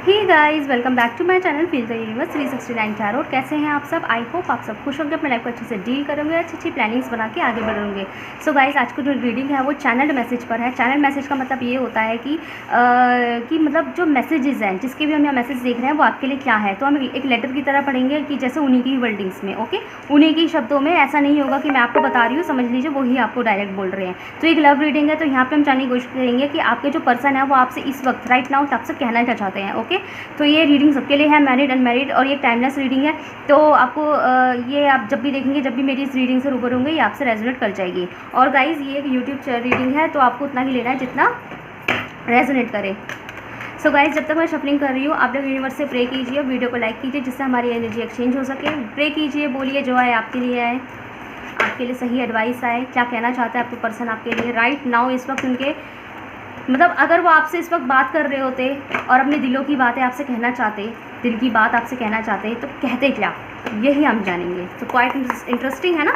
Hey guys, welcome back to my channel feel the universe 369 tarot. कैसे हैं आप सब? आई होप आप सब खुश होंगे, अपने लाइफ को अच्छे से डील करोगे, अच्छी अच्छी प्लानिंग्स बना के आगे बढ़ोगे। सो गाइस, आज को जो रीडिंग है वो चैनल मैसेज पर है। चैनल मैसेज का मतलब ये होता है कि मतलब जो मैसेजेस हैं, जिसके भी हम यहाँ मैसेज देख रहे हैं वो आपके लिए क्या है, तो हम एक लेटर की तरह पढ़ेंगे कि जैसे उन्हीं की वर्डिंग्स में, ओके, उन्हीं की शब्दों में। ऐसा नहीं होगा कि मैं आपको बता रही हूँ, समझ लीजिए वही आपको डायरेक्ट बोल रहे हैं। तो एक लव रीडिंग है, तो यहाँ पर हम जानने की कोशिश करेंगे कि आपके जो पर्सन है वो आपसे इस वक्त राइट नाउ आपसे कहना क्या चाहते हैं। ओके, तो ये रीडिंग सबके लिए है, मैरिड अनमैरिड, और ये टाइमलेस रीडिंग है। तो आपको ये आप जब भी देखेंगे, जब भी मेरी इस रीडिंग से रूबरू होंगे, ये आपसे रेजोनेट कर जाएगी। और गाइज, ये एक यूट्यूब रीडिंग है, तो आपको उतना ही लेना है जितना रेजोनेट करे। सो गाइज, जब तक मैं शफलिंग कर रही हूँ, आप लोग यूनिवर्स से प्रे कीजिए, वीडियो को लाइक कीजिए, जिससे हमारी एनर्जी एक्सचेंज हो सके। प्रे कीजिए, बोलिए जो आए आपके लिए आए, आपके लिए सही एडवाइस आए। क्या कहना चाहता है आपको पर्सन आपके लिए राइट नाउ इस वक्त? उनके मतलब अगर वो आपसे इस वक्त बात कर रहे होते और अपने दिलों की बातें आपसे कहना चाहते, दिल की बात आपसे कहना चाहते, तो कहते क्या, यही हम जानेंगे। तो क्वाइट इंटरेस्टिंग है ना।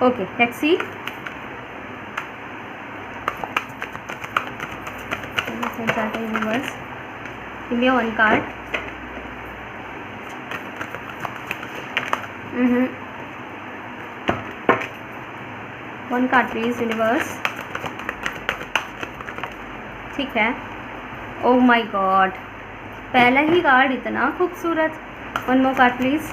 Okay, let's see. Universe, give me one card. One card please universe. ठीक है। ओह माय गॉड, पहला ही कार्ड इतना खूबसूरत। One more card please.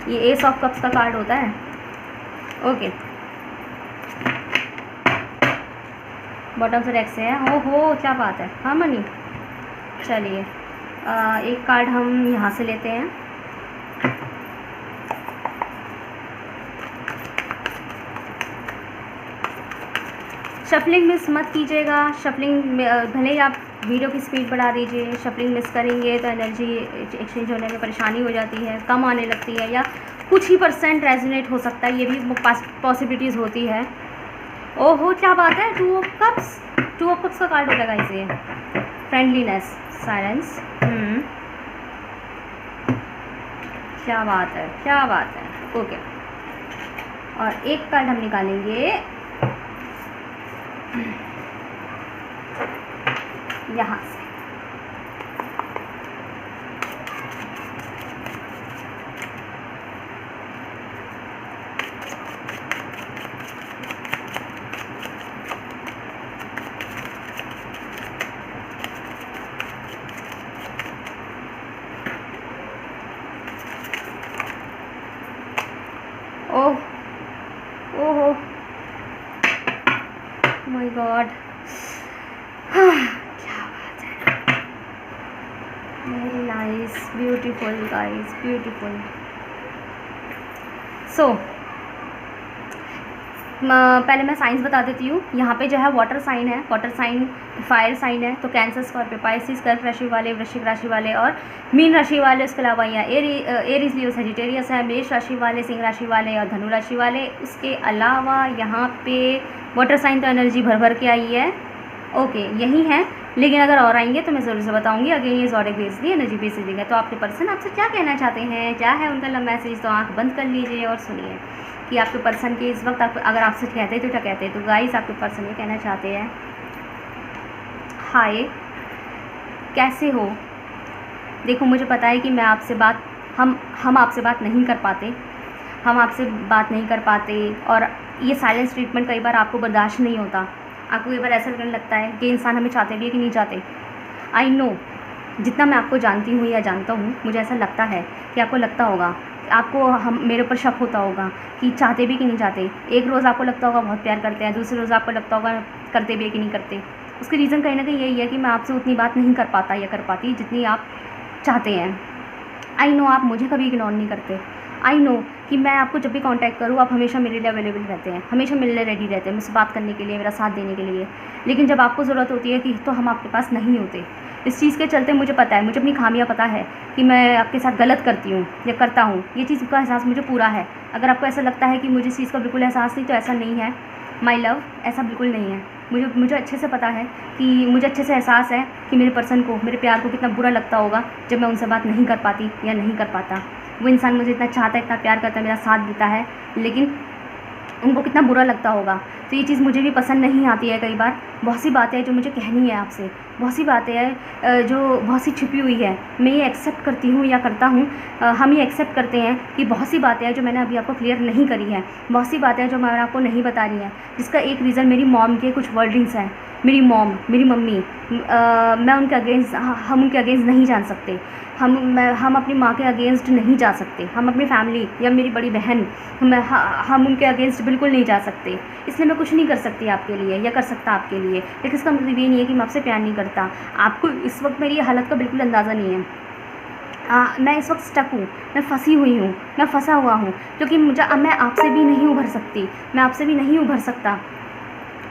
ये एस ऑफ कप्स का कार्ड होता है। ओके, बॉटम से डेक से है। हो क्या बात है, हार्मनी। चलिए, एक कार्ड हम यहाँ से लेते हैं। शफलिंग मिस मत कीजिएगा। शफलिंग भले ही आप वीडियो की स्पीड बढ़ा दीजिए, शफलिंग मिस करेंगे तो एनर्जी एक्सचेंज होने में परेशानी हो जाती है, कम आने लगती है, या कुछ ही % रेजोनेट हो सकता है, ये भी पॉसिबिलिटीज़ होती है। ओहो क्या बात है, टू ऑफ कप्स का कार्ड होता है गाइस ये। Friendliness, silence. क्या बात है, क्या बात है। ओके, और एक कार्ड हम निकालेंगे यहाँ से। ओह माय गॉड, क्या बात है। Very nice, beautiful guys, beautiful. So पहले मैं साइंस बता देती हूँ। यहाँ पे जो है वाटर साइन है, वाटर साइन फायर साइन है, तो कैंसर, स्कॉर्पियो, पाइसिस, कर्क राशि वाले, वृश्चिक राशि वाले और मीन राशि वाले। उसके अलावा यहाँ एरीज, लियो, सजिटेरियस है, मेष राशि वाले, सिंह राशि वाले और धनु राशि वाले। उसके अलावा यहाँ पे वाटर साइन तो एनर्जी भर भर के आई है। ओके, यही है, लेकिन अगर और आएंगे तो मैं ज़रूर से बताऊंगी। अगेन ये ज़ोडिक बेस्ड एनर्जी बेस्ड है। तो आपके पर्सन आपसे क्या कहना चाहते हैं, क्या है उनका लव मैसेज, तो आँख बंद कर लीजिए और सुनिए कि आपके पर्सन के इस वक्त अगर आपसे कहते तो क्या कहते हैं। तो गाइस, आपके पर्सन ये कहना चाहते हैं, हाय कैसे हो। देखो, मुझे पता है कि मैं आपसे बात हम आपसे बात नहीं कर पाते, हम आपसे बात नहीं कर पाते, और ये साइलेंस ट्रीटमेंट कई बार आपको बर्दाश्त नहीं होता। आपको कई बार ऐसा लगने लगता है कि इंसान हमें चाहते भी है कि नहीं चाहते। आई नो, जितना मैं आपको जानती हूँ या जानता हूँ, मुझे ऐसा लगता है कि आपको लगता होगा, आपको हम मेरे ऊपर शक होता होगा कि चाहते भी कि नहीं चाहते। एक रोज़ आपको लगता होगा बहुत प्यार करते हैं, दूसरे रोज़ आपको लगता होगा करते भी है कि नहीं करते। उसकी रीज़न कहीं ना कहीं यही है कि मैं आपसे उतनी बात नहीं कर पाता या कर पाती जितनी आप चाहते हैं। आई नो, आप मुझे कभी इग्नोर नहीं करते। आई नो कि मैं आपको जब भी कांटेक्ट करूँ, आप हमेशा मेरे लिए अवेलेबल रहते हैं, हमेशा मिलने रेडी रहते हैं, मुझसे बात करने के लिए, मेरा साथ देने के लिए। लेकिन जब आपको ज़रूरत होती है कि तो हम आपके पास नहीं होते। इस चीज़ के चलते मुझे पता है, मुझे अपनी खामियां पता है कि मैं आपके साथ गलत करती हूँ या करता हूँ। ये चीज़ का एहसास मुझे पूरा है। अगर आपको ऐसा लगता है कि मुझे इस चीज़ का बिल्कुल एहसास नहीं, तो ऐसा नहीं है। माई लव, ऐसा बिल्कुल नहीं है। मुझे अच्छे से पता है कि मुझे अच्छे से एहसास है कि मेरे पर्सन को, मेरे प्यार को कितना बुरा लगता होगा जब मैं उनसे बात नहीं कर पाती या नहीं कर पाता। वो इंसान मुझे इतना चाहता है, इतना प्यार करता है, मेरा साथ देता है, लेकिन उनको कितना बुरा लगता होगा। तो ये चीज़ मुझे भी पसंद नहीं आती है। कई बार बहुत सी बातें हैं जो मुझे कहनी है आपसे, बहुत सी बातें हैं जो बहुत सी छिपी हुई है, मैं ये एक्सेप्ट करती हूँ या करता हूँ। हम ये एक्सेप्ट करते हैं कि बहुत सी बातें हैं जो मैंने अभी आपको क्लियर नहीं करी है, बहुत सी बातें हैं जो मैंने आपको नहीं बता रही हैं, जिसका एक रीज़न मेरी मॉम के कुछ वर्डिंग्स हैं। मेरी मॉम, मेरी मम्मी, मैं उनके अगेंस्ट, हम उनके अगेंस्ट नहीं जान सकते। हम अपनी माँ के अगेंस्ट नहीं जा सकते। हम अपनी फैमिली या मेरी बड़ी बहन, हम उनके अगेंस्ट बिल्कुल नहीं जा सकते। इसलिए मैं कुछ नहीं कर सकती आपके लिए या कर सकता आपके लिए। लेकिन इसका मतलब ये नहीं है कि मैं आपसे प्यार नहीं करता। आपको इस वक्त मेरी हालत का बिल्कुल अंदाज़ा नहीं है। मैं इस वक्त स्टक हूँ, मैं फंसी हुई हूँ, मैं फंसा हुआ हूँ, क्योंकि मैं आपसे भी नहीं उभर सकती, मैं आपसे भी नहीं उभर सकता,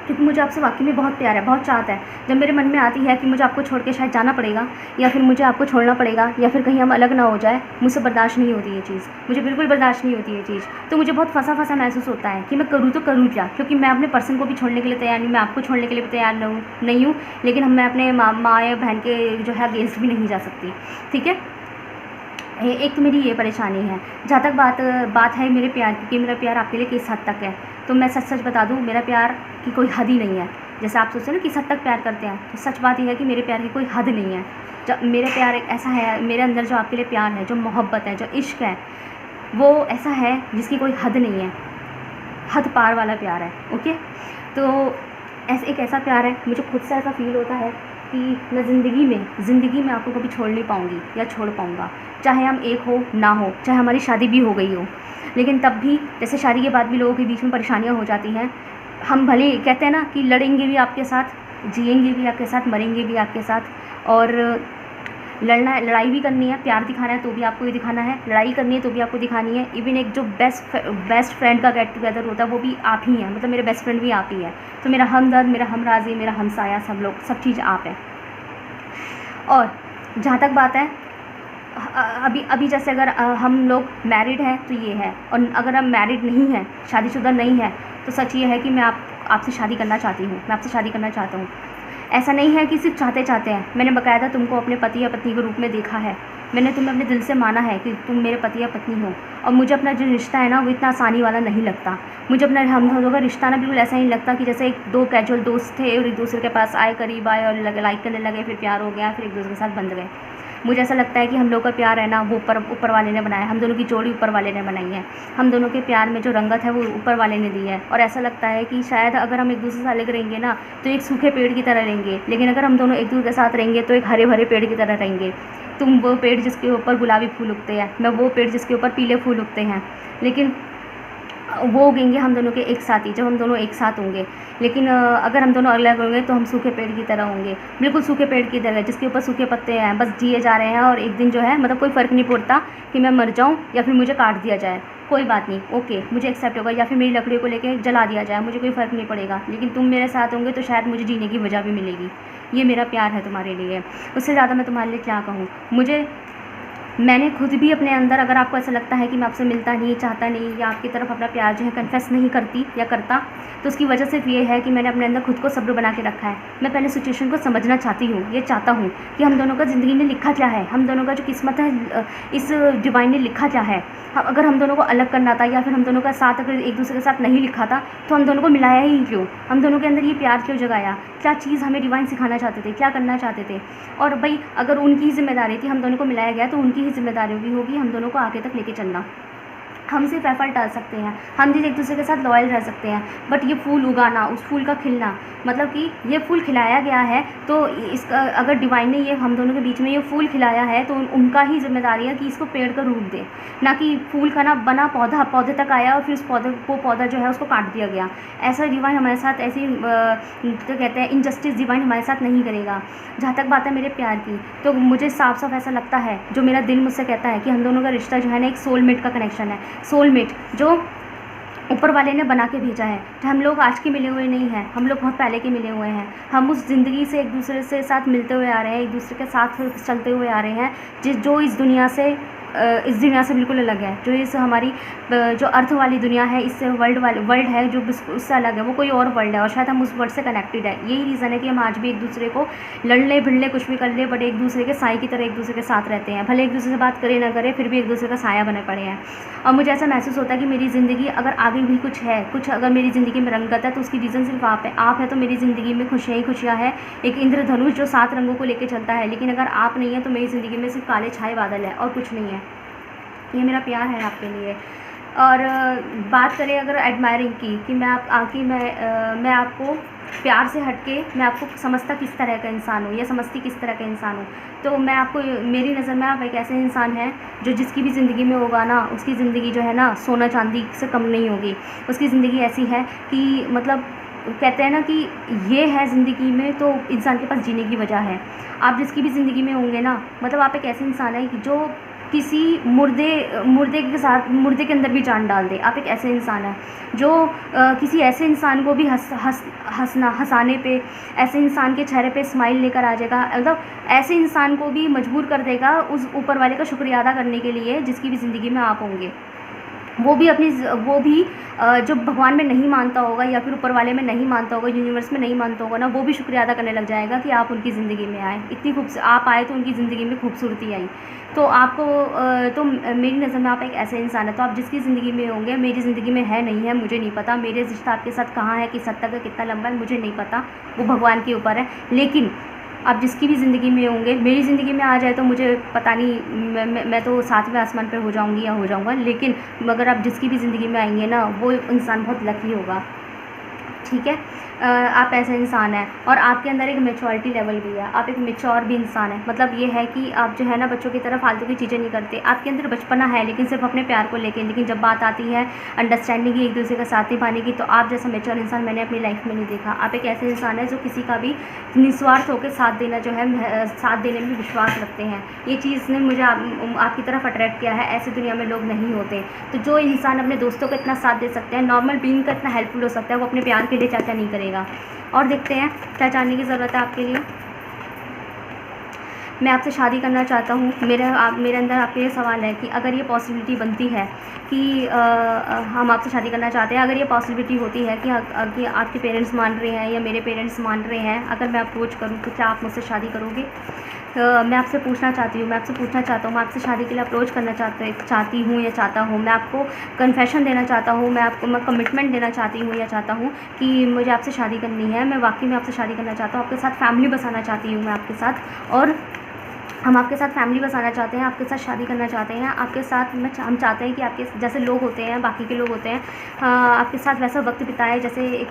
क्योंकि मुझे आपसे वाकई में बहुत प्यार है, बहुत चाहत है। जब मेरे मन में आती है कि मुझे आपको छोड़ के शायद जाना पड़ेगा, या फिर मुझे आपको छोड़ना पड़ेगा, या फिर कहीं हम अलग ना हो जाए, मुझसे बर्दाश्त नहीं होती ये चीज़, मुझे बिल्कुल बर्दाश्त नहीं होती ये चीज़। तो मुझे बहुत फंसा फंसा महसूस होता है कि मैं करूँ तो करूँ क्या, क्योंकि मैं अपने पर्सन को भी छोड़ने के लिए तैयार नहीं, मैं आपको छोड़ने के लिए भी तैयार नहीं हूँ, लेकिन मैं अपने माँ या बहन के जो है अगेंस्ट भी नहीं जा सकती। ठीक है, एक तो मेरी ये परेशानी है। जहाँ तक बात है मेरे प्यार की, कि मेरा प्यार आपके लिए किस हद तक है, तो मैं सच बता दूँ, मेरा प्यार की कोई हद ही नहीं है। जैसे आप सोचते हैं ना किस हद तक प्यार करते हैं, तो सच बात यह है कि मेरे प्यार की कोई हद नहीं है। जब मेरा प्यार एक ऐसा है, मेरे अंदर जो आपके लिए प्यार है, जो मोहब्बत है, जो इश्क है, वो ऐसा है जिसकी कोई हद नहीं है, हद पार वाला प्यार है। ओके, तो एक ऐसा प्यार है, मुझे खुद से ऐसा फील होता है कि मैं ज़िंदगी में आपको कभी छोड़ नहीं पाऊँगी या छोड़ पाऊँगा, चाहे हम एक हो ना हो, चाहे हमारी शादी भी हो गई हो। लेकिन तब भी जैसे शादी के बाद भी लोगों के बीच में परेशानियाँ हो जाती हैं, हम भले कहते हैं ना कि लड़ेंगे भी आपके साथ, जिएंगे भी आपके साथ, मरेंगे भी आपके साथ, और लड़ाई भी करनी है, प्यार दिखाना है तो भी आपको ये दिखाना है, लड़ाई करनी है तो भी आपको दिखानी है। इवन एक जो बेस्ट फ्रेंड का गेट टुगेदर होता है वो भी आप ही हैं, मतलब मेरे बेस्ट फ्रेंड भी आप ही है। तो मेरा हमदर्द, मेरा हमराज़ी, मेरा हमसाया, सब चीज़ आप है। और जहाँ तक बात है अभी जैसे अगर हम लोग मैरिड हैं तो ये है, और अगर हम मैरिड नहीं हैं, शादीशुदा नहीं है, तो सच ये है कि मैं आपसे शादी करना चाहती हूँ, मैं आपसे शादी करना चाहता हूँ। ऐसा नहीं है कि सिर्फ चाहते हैं, मैंने बाकायदा तुमको अपने पति या पत्नी के रूप में देखा है, मैंने तुम्हें अपने दिल से माना है कि तुम मेरे पति या पत्नी हो। और मुझे अपना जो रिश्ता है ना, वो इतना आसानी वाला नहीं लगता। मुझे अपना हम दोनों का रिश्ता ना बिल्कुल ऐसा नहीं लगता कि जैसे दो कैजुअल दोस्त थे और एक दूसरे के पास आए, करीब आए और लाइक करने लगे, फिर प्यार हो गया, फिर एक दूसरे के साथ बंध गए। मुझे ऐसा लगता है कि हम लोग का प्यार है ना, वो ऊपर वाले ने बनाया, हम दोनों की जोड़ी ऊपर वाले ने बनाई है, हम दोनों के प्यार में जो रंगत है वो ऊपर वाले ने दी है। और ऐसा लगता है कि शायद अगर हम एक दूसरे से अलग रहेंगे ना, तो एक सूखे पेड़ की तरह रहेंगे, लेकिन अगर हम दोनों एक दूसरे के साथ रहेंगे तो एक हरे भरे पेड़ की तरह रहेंगे। तुम वो पेड़ जिसके ऊपर गुलाबी फूल उगते हैं, मैं वो पेड़ जिसके ऊपर पीले फूल उगते हैं, लेकिन वो उगेंगे हम दोनों के एक साथ ही, जब हम दोनों एक साथ होंगे। लेकिन अगर हम दोनों अलग होंगे तो हम सूखे पेड़ की तरह होंगे, बिल्कुल सूखे पेड़ की तरह, जिसके ऊपर सूखे पत्ते हैं, बस जिए जा रहे हैं। और एक दिन जो है, मतलब कोई फ़र्क नहीं पड़ता कि मैं मर जाऊँ या फिर मुझे काट दिया जाए, कोई बात नहीं, ओके, मुझे एक्सेप्ट होगा, या फिर मेरी लकड़ियों को लेके जला दिया जाए, मुझे कोई फ़र्क नहीं पड़ेगा। लेकिन तुम मेरे साथ होंगे तो शायद मुझे जीने की वजह भी मिलेगी। ये मेरा प्यार है तुम्हारे लिए, उससे ज़्यादा मैं तुम्हारे लिए क्या कहूँ। मैंने खुद भी अपने अंदर, अगर आपको ऐसा लगता है कि मैं आपसे मिलता नहीं, चाहता नहीं, या आपकी तरफ अपना प्यार जो है कन्फेस नहीं करती या करता, तो उसकी वजह सिर्फ ये है कि मैंने अपने अंदर खुद को सब्र बना के रखा है। मैं पहले सिचुएशन को समझना चाहती हूँ, ये चाहता हूँ कि हम दोनों का ज़िंदगी ने लिखा क्या है, हम दोनों का जो किस्मत है, इस डिवाइन ने लिखा क्या है। अगर हम दोनों को अलग करना था, या फिर हम दोनों का साथ अगर एक दूसरे के साथ नहीं लिखा था, तो हम दोनों को मिलाया ही क्यों, हम दोनों के अंदर ये प्यार क्यों जगाया, क्या चीज़ हमें डिवाइन सिखाना चाहते थे, क्या करना चाहते थे। और भाई अगर उनकी जिम्मेदारी थी, हम दोनों को मिलाया गया, तो उनकी ही जिम्मेदारी होगी हम दोनों को आगे तक लेके चलना। हम सिर्फ एफर्ट डाल सकते हैं, हम भी एक दूसरे के साथ लॉयल रह सकते हैं, बट ये फूल उगाना, उस फूल का खिलना, मतलब कि ये फूल खिलाया गया है, तो इसका अगर डिवाइन ने ये हम दोनों के बीच में ये फूल खिलाया है, तो उनका ही जिम्मेदारी है कि इसको पेड़ का रूप दे, ना कि फूल का ना बना पौधे तक आया और फिर उस पौधा जो है उसको काट दिया गया। ऐसा डिवाइन हमारे साथ, ऐसी तो कहते हैं इनजस्टिस डिवाइन हमारे साथ नहीं करेगा। जहाँ तक बात है मेरे प्यार की, तो मुझे साफ साफ ऐसा लगता है, जो मेरा दिल मुझसे कहता है कि हम दोनों का रिश्ता जो है ना, एक सोलमेट का कनेक्शन है, सोलमेट जो ऊपर वाले ने बना के भेजा है। हम लोग आज के मिले हुए नहीं हैं, हम लोग बहुत पहले के मिले हुए हैं। हम उस ज़िंदगी से एक दूसरे से साथ मिलते हुए आ रहे हैं, एक दूसरे के साथ चलते हुए आ रहे हैं, जो इस दुनिया से इस दुनिया से बिल्कुल अलग है, जो इस हमारी जो अर्थ वाली दुनिया है, इससे वर्ल्ड है जो उससे अलग है, वो कोई और वर्ल्ड है और शायद हम उस वर्ल्ड से कनेक्टेड है। यही रीज़न है कि हम आज भी एक दूसरे को लड़ने भिड़ने कुछ भी कर ले, बट एक दूसरे के साए की तरह एक दूसरे के साथ रहते हैं। भले एक दूसरे से बात करें ना करें, फिर भी एक दूसरे का साया बने पड़े हैं। और मुझे ऐसा महसूस होता है कि मेरी ज़िंदगी अगर आगे भी कुछ है, कुछ अगर मेरी ज़िंदगी में रंगत है, तो उसकी रीज़न सिर्फ आप है। आप है तो मेरी ज़िंदगी में खुशियाँ ही खुशियाँ है, एक इंद्रधनुष जो 7 रंगों को लेकर चलता है। लेकिन अगर आप नहीं है तो मेरी ज़िंदगी में सिर्फ काले छाए बादल है और कुछ नहीं है। ये मेरा प्यार है आपके लिए। और बात करें अगर एडमायरिंग की, कि मैं आपको प्यार से हटके मैं आपको समझता किस तरह का इंसान हूँ या समझती किस तरह का इंसान हूँ, तो मैं आपको, मेरी नज़र में आप एक ऐसे इंसान हैं जो जिसकी भी ज़िंदगी में होगा ना, उसकी ज़िंदगी जो है ना सोना चांदी से कम नहीं होगी। उसकी ज़िंदगी ऐसी है कि मतलब कहते हैं ना कि ये है ज़िंदगी में तो इंसान के पास जीने की वजह है। आप जिसकी भी ज़िंदगी में होंगे ना, मतलब आप एक ऐसे इंसान है कि जो किसी मुर्दे के साथ, मुर्दे के अंदर भी जान डाल दे। आप एक ऐसे इंसान है जो किसी ऐसे इंसान को भी हंसाने पे, ऐसे इंसान के चेहरे पे स्माइल लेकर आ जाएगा। मतलब ऐसे इंसान को भी मजबूर कर देगा उस ऊपर वाले का शुक्रिया अदा करने के लिए जिसकी भी ज़िंदगी में आप होंगे। वो भी जो भगवान में नहीं मानता होगा या फिर ऊपर वाले में नहीं मानता होगा, यूनिवर्स में नहीं मानता होगा ना, वो भी शुक्रिया अदा करने लग जाएगा कि आप उनकी ज़िंदगी में आए। इतनी आप आए तो उनकी ज़िंदगी में खूबसूरती आई। तो आपको तो मेरी नज़र में आप एक ऐसे इंसान है, तो आप जिसकी ज़िंदगी में होंगे, मेरी ज़िंदगी में है नहीं है मुझे नहीं पता, मेरे रिश्ता आपके साथ कहाँ है, किस हद तक है, कितना लंबा है, मुझे नहीं पता, वो भगवान के ऊपर है। लेकिन आप जिसकी भी ज़िंदगी में होंगे, मेरी ज़िंदगी में आ जाए तो मुझे पता नहीं, मैं तो 7वें आसमान पे हो जाऊंगी या हो जाऊंगा। लेकिन अगर आप जिसकी भी ज़िंदगी में आएंगे ना, वो इंसान बहुत लकी होगा। ठीक है, आप ऐसे इंसान हैं और आपके अंदर एक मैच्योरिटी लेवल भी है, आप एक मैच्योर भी इंसान है। मतलब ये है कि आप जो है ना बच्चों की तरह फालतू की चीज़ें नहीं करते। आपके अंदर बचपना है लेकिन सिर्फ अपने प्यार को लेके। लेकिन जब बात आती है अंडरस्टैंडिंग की, एक दूसरे का साथ निभाने की, तो आप जैसा मैच्योर इंसान मैंने अपनी लाइफ में नहीं देखा। आप एक ऐसे इंसान है जो किसी का भी निस्वार्थ होकर साथ देना जो है, साथ देने में विश्वास रखते हैं। ये चीज़ ने मुझे आपकी तरफ अट्रैक्ट किया है। ऐसे दुनिया में लोग नहीं होते। तो जो इंसान अपने दोस्तों को इतना साथ दे सकते हैं, नॉर्मल बीइंग का इतना हेल्पफुल हो सकता है, वो अपने प्यार के लिए क्या क्या नहीं करेगा। और देखते हैं क्या जानने की ज़रूरत है आपके लिए। मैं आपसे शादी करना चाहता हूँ। मेरे अंदर आपके लिए सवाल है कि अगर ये पॉसिबिलिटी बनती है कि हम आपसे शादी करना चाहते हैं, अगर ये पॉसिबिलिटी होती है कि आपके पेरेंट्स मान रहे हैं या मेरे पेरेंट्स मान रहे हैं, अगर मैं अप्रोच करूँ तो क्या आप मुझसे शादी करोगे? मैं आपसे पूछना चाहती हूँ, मैं आपसे शादी के लिए अप्रोच करना चाहती हूँ या चाहता हूँ। मैं आपको कन्फेशन देना चाहता हूँ, मैं कमिटमेंट देना चाहती हूँ या चाहता हूँ कि मुझे आपसे शादी करनी है। मैं वाकई में आपसे शादी करना चाहता हूँ, आपके साथ फैमिली बसाना चाहती हूँ मैं आपके साथ, और हम आपके साथ फैमिली बसाना चाहते हैं, आपके साथ शादी करना चाहते हैं, आपके साथ हम चाहते हैं कि आपके जैसे लोग होते हैं, बाकी के लोग होते हैं, आपके साथ वैसा वक्त बिताए जैसे एक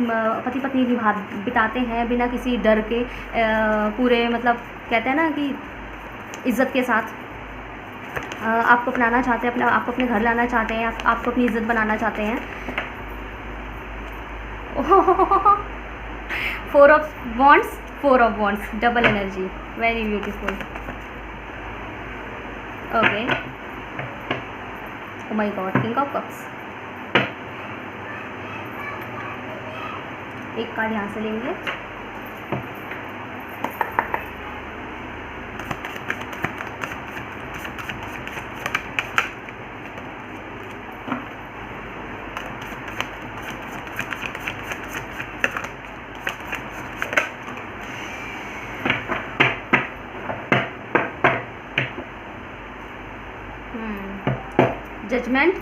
पति पत्नी बिताते हैं, बिना किसी डर के, पूरे मतलब कहते हैं ना कि इज़्ज़त के साथ आपको अपनाना चाहते हैं, आपको अपने घर लाना चाहते हैं, आपको अपनी इज़्ज़त बनाना चाहते हैं। 4 of wands, double energy, very beautiful. Okay, oh my god, king of cups. एक कार्ड यहाँ से लेंगे।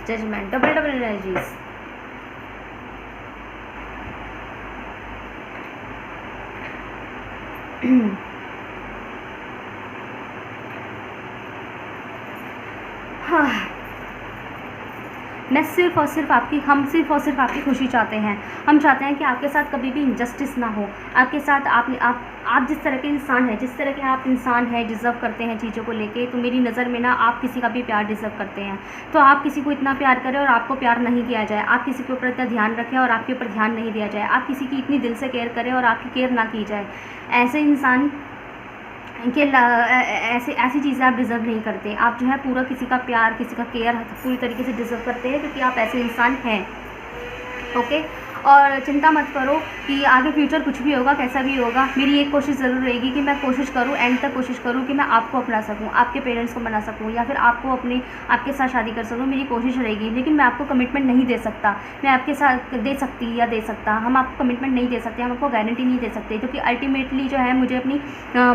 Judgement, double energies. हाँ, हम सिर्फ और सिर्फ आपकी खुशी चाहते हैं। हम चाहते हैं कि आपके साथ कभी भी इनजस्टिस ना हो। आपके साथ आप जिस तरह के इंसान हैं, जिस तरह के आप इंसान हैं, डिज़र्व करते हैं चीज़ों को लेके। तो मेरी नज़र में ना आप किसी का भी प्यार डिज़र्व करते हैं। तो आप किसी को इतना प्यार करें और आपको प्यार नहीं किया जाए। आप किसी के ऊपर इतना ध्यान रखें और आपके ऊपर ध्यान नहीं दिया जाए। आप किसी की इतनी दिल से केयर करें और आपकी केयर ना की जाए। ऐसे इंसान कि ऐसी चीज़ें आप डिज़र्व नहीं करते। आप जो है पूरा किसी का प्यार, किसी का केयर पूरी तरीके से डिज़र्व करते हैं, क्योंकि आप ऐसे इंसान हैं। ओके, और चिंता मत करो कि आगे फ्यूचर कुछ भी होगा, कैसा भी होगा, मेरी एक कोशिश ज़रूर रहेगी कि मैं कोशिश करूँ, एंड तक कोशिश करूँ कि मैं आपको अपना सकूँ, आपके पेरेंट्स को मना सकूँ, या फिर आपको आपके साथ शादी कर सकूँ। मेरी कोशिश रहेगी, लेकिन मैं आपको कमिटमेंट नहीं दे सकता। मैं आपके साथ दे सकती या दे सकता, हम आपको कमिटमेंट नहीं दे सकते, हम आपको गारंटी नहीं दे सकते, क्योंकि अल्टीमेटली जो है मुझे अपनी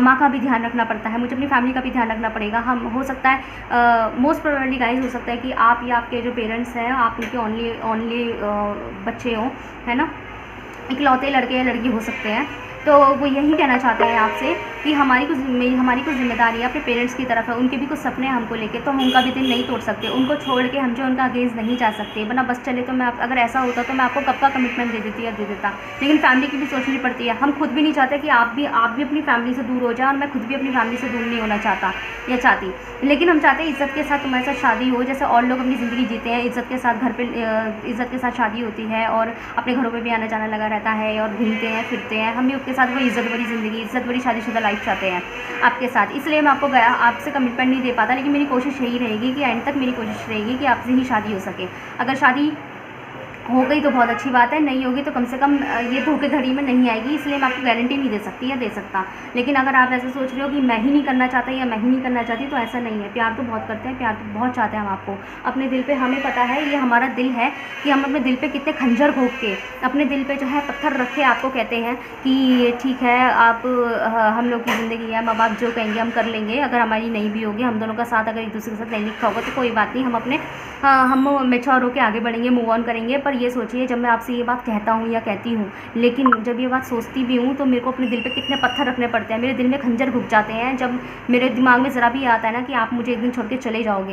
माँ का भी ध्यान रखना पड़ता है, मुझे अपनी फैमिली का भी ध्यान रखना पड़ेगा। हम हो सकता है मोस्ट प्रोबेबली गाइज हो सकता है कि आप या आपके जो पेरेंट्स हैं आप उनके ओनली बच्चे हों, है ना, इकलौते लड़के या लड़की हो सकते हैं। तो वो यही कहना चाहते हैं आपसे कि हमारी कुछ जिम्मेदारी है अपने पेरेंट्स की तरफ है, उनके भी कुछ सपने हैं हमको लेके, तो हम उनका भी दिल नहीं तोड़ सकते, उनको छोड़ के हम जो उनका अगेंस्ट नहीं जा सकते। वरना बस चले तो मैं अगर ऐसा होता तो मैं आपको कब का कमिटमेंट दे देता, लेकिन फैमिली की भी सोचनी पड़ती है। हम खुद भी नहीं चाहते कि आप भी अपनी फैमिली से दूर हो जाए, और मैं खुद भी अपनी फैमिली से दूर नहीं होना चाहता या चाहती, लेकिन हम चाहते हैं इज़्ज़त के साथ तुम्हारे साथ शादी हो, जैसे और लोग अपनी ज़िंदगी जीते हैं, इज़्ज़त के साथ घर पे इज़्ज़त के साथ शादी होती है, और अपने घरों पे भी आना जाना लगा रहता है, और घूमते हैं फिरते हैं। हम भी उसके साथ वो इज़्ज़त भरी ज़िंदगी, इज़्ज़त भरी शादीशुदा लाइफ चाहते हैं आपके साथ। इसलिए मैं आपसे कमिटमेंट नहीं दे पाता, लेकिन मेरी कोशिश यही रहेगी कि एंड तक मेरी कोशिश रहेगी कि आपसे ही शादी हो सके। अगर शादी हो गई तो बहुत अच्छी बात है, नहीं होगी तो कम से कम ये धोखेधड़ी में नहीं आएगी, इसलिए मैं आपको गारंटी नहीं दे सकती या दे सकता। लेकिन अगर आप ऐसे सोच रहे हो कि मैं ही नहीं करना चाहता या मैं ही नहीं करना चाहती, तो ऐसा नहीं है। प्यार तो बहुत करते हैं, प्यार तो बहुत चाहते हैं हम आपको अपने दिल पे। हमें पता है ये हमारा दिल है कि हम अपने दिल पे कितने खंजर घोंप के अपने दिल पे जो है पत्थर रख के आपको कहते हैं कि ठीक है, आप हम लोग की ज़िंदगी है, माँ बाप जो कहेंगे हम कर लेंगे। अगर हमारी नहीं भी होगी, हम दोनों का साथ अगर एक दूसरे के साथ नहीं लिखा होगा तो कोई बात नहीं, हम मैच्योर होकर आगे बढ़ेंगे, मूव ऑन करेंगे। पर ये सोचिए, जब मैं आपसे ये बात कहता हूँ या कहती हूँ, लेकिन जब ये बात सोचती भी हूँ तो मेरे को अपने दिल पे कितने पत्थर रखने पड़ते हैं, मेरे दिल में खंजर घुस जाते हैं। जब मेरे दिमाग में ज़रा भी आता है ना कि आप मुझे एक दिन छोड़ के चले जाओगे,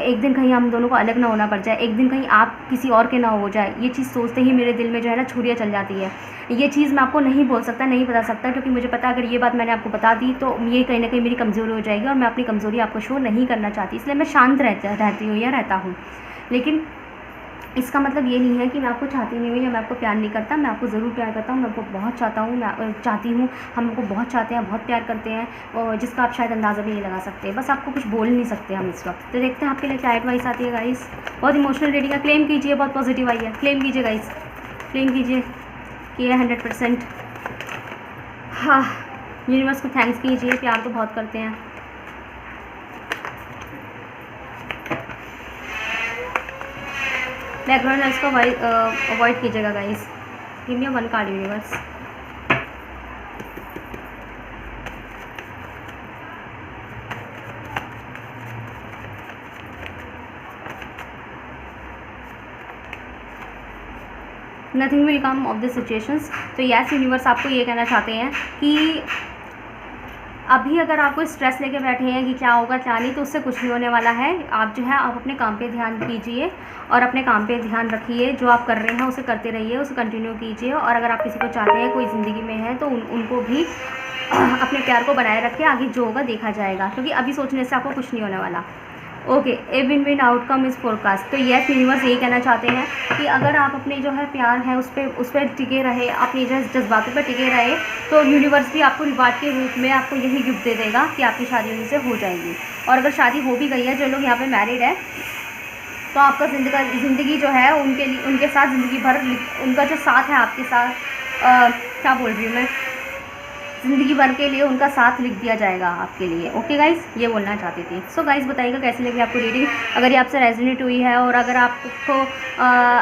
एक दिन कहीं हम दोनों को अलग ना होना पड़ जाए, एक दिन कहीं आप किसी और के ना हो जाए, ये चीज़ सोचते ही मेरे दिल में जो है ना छुरियाँ चल जाती है। ये चीज़ मैं आपको नहीं बोल सकता, नहीं बता सकता, क्योंकि मुझे पता है अगर ये बात मैंने आपको बता दी तो ये कहीं ना कहीं मेरी कमज़ोरी हो जाएगी, और मैं अपनी कमज़ोरी आपको शो नहीं करना चाहती, इसलिए मैं शांत रहती हूँ या रहता हूँ। लेकिन इसका मतलब ये नहीं है कि मैं आपको चाहती नहीं हूँ या मैं आपको प्यार नहीं करता। मैं आपको ज़रूर प्यार करता हूँ, मैं आपको बहुत चाहता हूँ, मैं चाहती हूँ, हम आपको बहुत चाहते हैं, बहुत प्यार करते हैं, और जिसका आप शायद अंदाज़ा भी नहीं लगा सकते। बस आपको कुछ बोल नहीं सकते हम इस वक्त। तो देखते हैं आपके लिए क्या एडवाइस आती है गाइस। बहुत इमोशनल रीडिंग है, क्लेम कीजिए, बहुत पॉजिटिव आई है, क्लेम कीजिए गाइस, क्लेम कीजिए कि ये 100%। हाँ, यूनिवर्स को थैंक्स कीजिए, प्यार तो बहुत करते हैं। बैकग्राउंड नॉइज़ को अवॉइड कीजिएगा guys. Give me one card universe. Nothing will come of the situations. तो यस, यूनिवर्स आपको ये कहना चाहते हैं कि अभी अगर आप कोई स्ट्रेस लेके बैठे हैं कि क्या होगा क्या नहीं, तो उससे कुछ नहीं होने वाला है। आप जो है आप अपने काम पे ध्यान कीजिए, और अपने काम पे ध्यान रखिए, जो आप कर रहे हैं उसे करते रहिए, उसे कंटिन्यू कीजिए। और अगर आप किसी को चाहते हैं, कोई ज़िंदगी में है, तो उनको भी अपने प्यार को बनाए रखें, आगे जो होगा देखा जाएगा, क्योंकि अभी सोचने से आपको कुछ नहीं होने वाला। Okay, a win win outcome is forecast. तो यस, यूनिवर्स यही कहना चाहते हैं कि अगर आप अपने जो है प्यार है उस पर टिके रहे, अपनी जज्बातों पर टिके रहे, तो यूनिवर्स भी आपको रिवार्ड के रूप में आपको यही गिफ्ट दे देगा कि आपकी शादी उनसे हो जाएगी। और अगर शादी हो भी गई है, जो लोग यहाँ पे मैरिड है, तो आपका ज़िंदगी जो है उनके साथ ज़िंदगी भर उनका जो साथ है आपके साथ, क्या बोल रही हूँ मैं, ज़िंदगी भर के लिए उनका साथ लिख दिया जाएगा आपके लिए। ओके गाइस, ये बोलना चाहती थी। सो गाइस, बताइएगा कैसी लगी आपको रीडिंग। अगर ये आपसे रेजोनेट हुई है और अगर आपको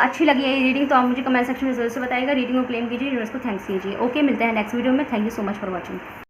अच्छी लगी है ये रीडिंग, तो आप मुझे कमेंट सेक्शन में ज़रूर से बताइएगा। रीडिंग को क्लेम कीजिए, यूनिवर्स को थैंक्स कीजिए। ओके, मिलते हैं नेक्स्ट वीडियो में। Thank you so much for watching.